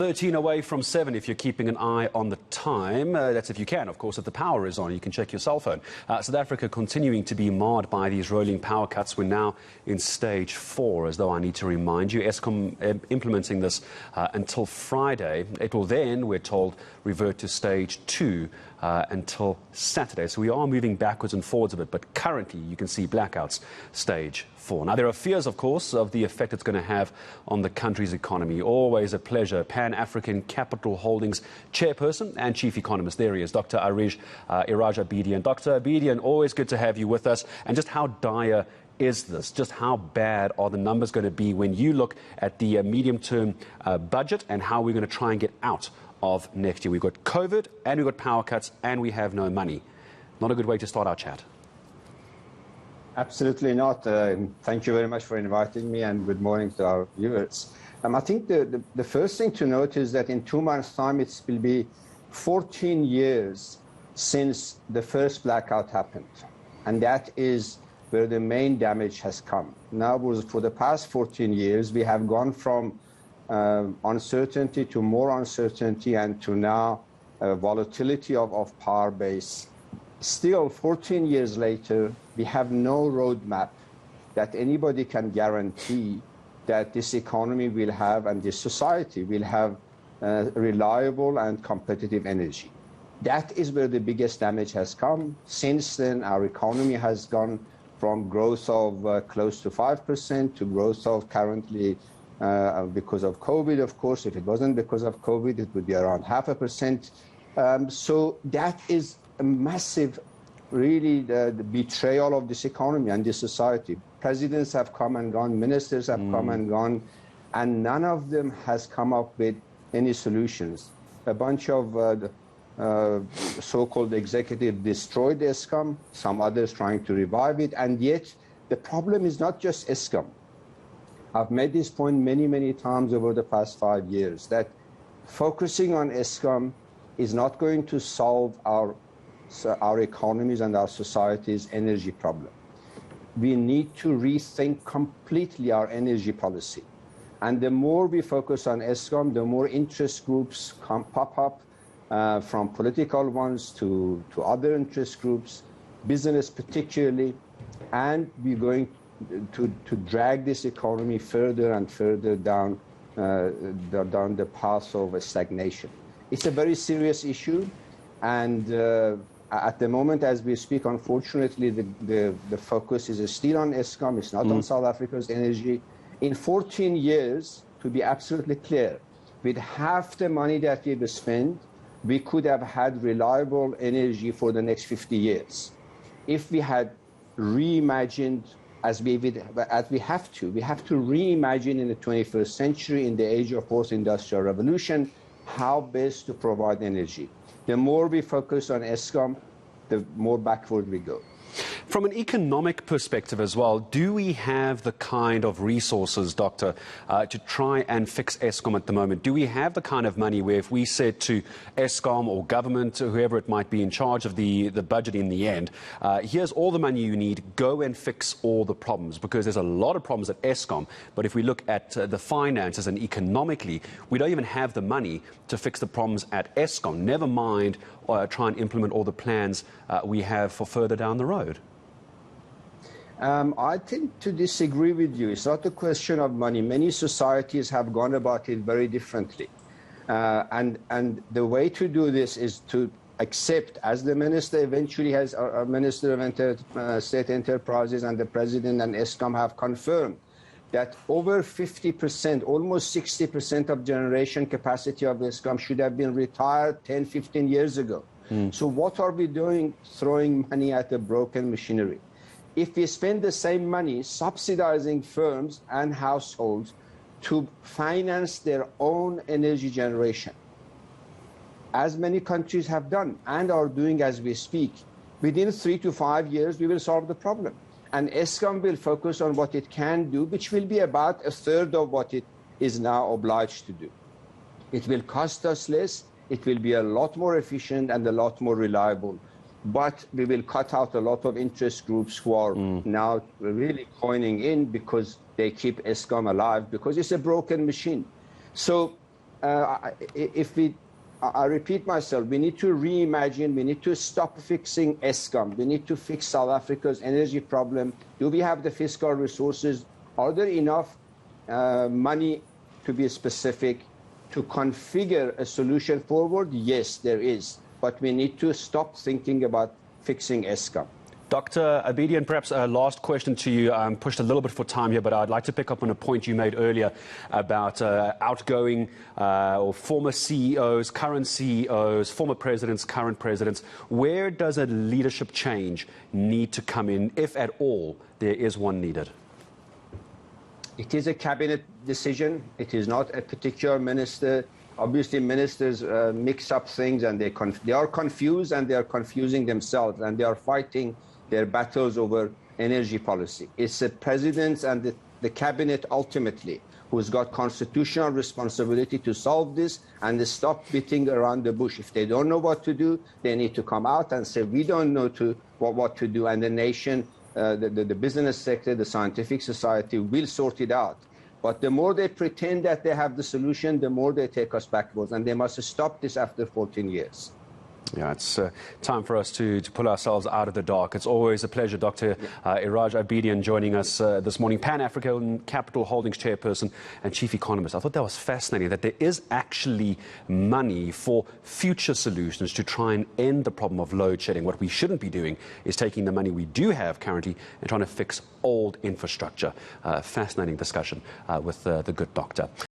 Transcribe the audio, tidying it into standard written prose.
13 away from 7 if you're keeping an eye on the time. That's if you can, of course. If the power is on, you can check your cell phone. South Africa continuing to be marred by these rolling power cuts. We're now in stage 4, as though I need to remind you. Eskom implementing this until Friday. It will then, we're told, revert to stage 2 until Saturday. So we are moving backwards and forwards a bit, but currently you can see blackouts stage 4. Now, there are fears, of course, of the effect it's going to have on the country's economy. Always a pleasure. Pan-African Capital Holdings Chairperson and Chief Economist. There he is, Dr. Iraj Abedian. Dr. Abedian, always good to have you with us. And just how dire is this? Just how bad are the numbers going to be when you look at the medium-term budget and how we're going to try and get out of next year? We've got COVID and we've got power cuts and we have no money. Not a good way to start our chat. Absolutely not. Thank you very much for inviting me, and good morning to our viewers. I think the first thing to note is that in 2 months' time, it will be 14 years since the first blackout happened. And that is where the main damage has come. Now, for the past 14 years, we have gone from uncertainty to more uncertainty and to now volatility of power base. Still, 14 years later, we have no roadmap that anybody can guarantee that this economy will have and this society will have reliable and competitive energy. That is where the biggest damage has come. Since then, our economy has gone from growth of close to 5% to growth of currently, because of COVID, of course. If it wasn't because of COVID, it would be around 0.5%. So that is a massive, really, the betrayal of this economy and this society. Presidents have come and gone, ministers have come and gone, and none of them has come up with any solutions. A bunch of so-called executive destroyed Eskom, some others trying to revive it, and yet the problem is not just Eskom. I've made this point many, many times over the past 5 years, that focusing on Eskom is not going to solve our economies and our society's energy problem. We need to rethink completely our energy policy. And the more we focus on Eskom, the more interest groups pop up, from political ones to other interest groups, business particularly, and we're going to drag this economy further and further down the path of stagnation. It's a very serious issue, and at the moment as we speak, unfortunately, the focus is still on Eskom. It's not on South Africa's energy. In 14 years, to be absolutely clear, with half the money that we've spent, we could have had reliable energy for the next 50 years. If we had reimagined, as we have to reimagine in the 21st century, in the age of post-industrial revolution, how best to provide energy. The more we focus on Eskom, the more backward we go. From an economic perspective as well, do we have the kind of resources, Doctor, to try and fix Eskom at the moment? Do we have the kind of money where if we said to Eskom or government, or whoever it might be in charge of the budget in the end, here's all the money you need, go and fix all the problems? Because there's a lot of problems at Eskom, but if we look at the finances and economically, we don't even have the money to fix the problems at Eskom, never mind try and implement all the plans we have for further down the road. I tend to disagree with you. It's not a question of money. Many societies have gone about it very differently. And the way to do this is to accept, as the minister eventually has, our Minister of State Enterprises and the President and Eskom have confirmed, that over 50%, almost 60% of generation capacity of Eskom should have been retired 10, 15 years ago. So what are we doing throwing money at a broken machinery? If we spend the same money subsidizing firms and households to finance their own energy generation, as many countries have done and are doing as we speak, within 3 to 5 years, we will solve the problem. And Eskom will focus on what it can do, which will be about a third of what it is now obliged to do. It will cost us less, it will be a lot more efficient and a lot more reliable. But we will cut out a lot of interest groups who are now really coining in because they keep Eskom alive, because it's a broken machine. So I repeat myself, we need to reimagine, we need to stop fixing Eskom, we need to fix South Africa's energy problem. Do we have the fiscal resources? Are there enough money, to be specific, to configure a solution forward? Yes, there is. But we need to stop thinking about fixing Eskom. Dr. Abedian, perhaps a last question to you. I'm pushed a little bit for time here, but I'd like to pick up on a point you made earlier about outgoing or former CEOs, current CEOs, former presidents, current presidents. Where does a leadership change need to come in, if at all there is one needed? It is a cabinet decision. It is not a particular minister. Obviously, ministers mix up things, and they are confused, and they are confusing themselves, and they are fighting their battles over energy policy. It's the president and the cabinet ultimately who's got constitutional responsibility to solve this and stop beating around the bush. If they don't know what to do, they need to come out and say, we don't know what to do, and the nation, the business sector, the scientific society will sort it out. But the more they pretend that they have the solution, the more they take us backwards, and they must stop this after 14 years. Yeah, it's time for us to pull ourselves out of the dark. It's always a pleasure, Dr. Iraj Abedian, joining us this morning, Pan-African Capital Holdings Chairperson and Chief Economist. I thought that was fascinating, that there is actually money for future solutions to try and end the problem of load shedding. What we shouldn't be doing is taking the money we do have currently and trying to fix old infrastructure. Fascinating discussion with the good doctor.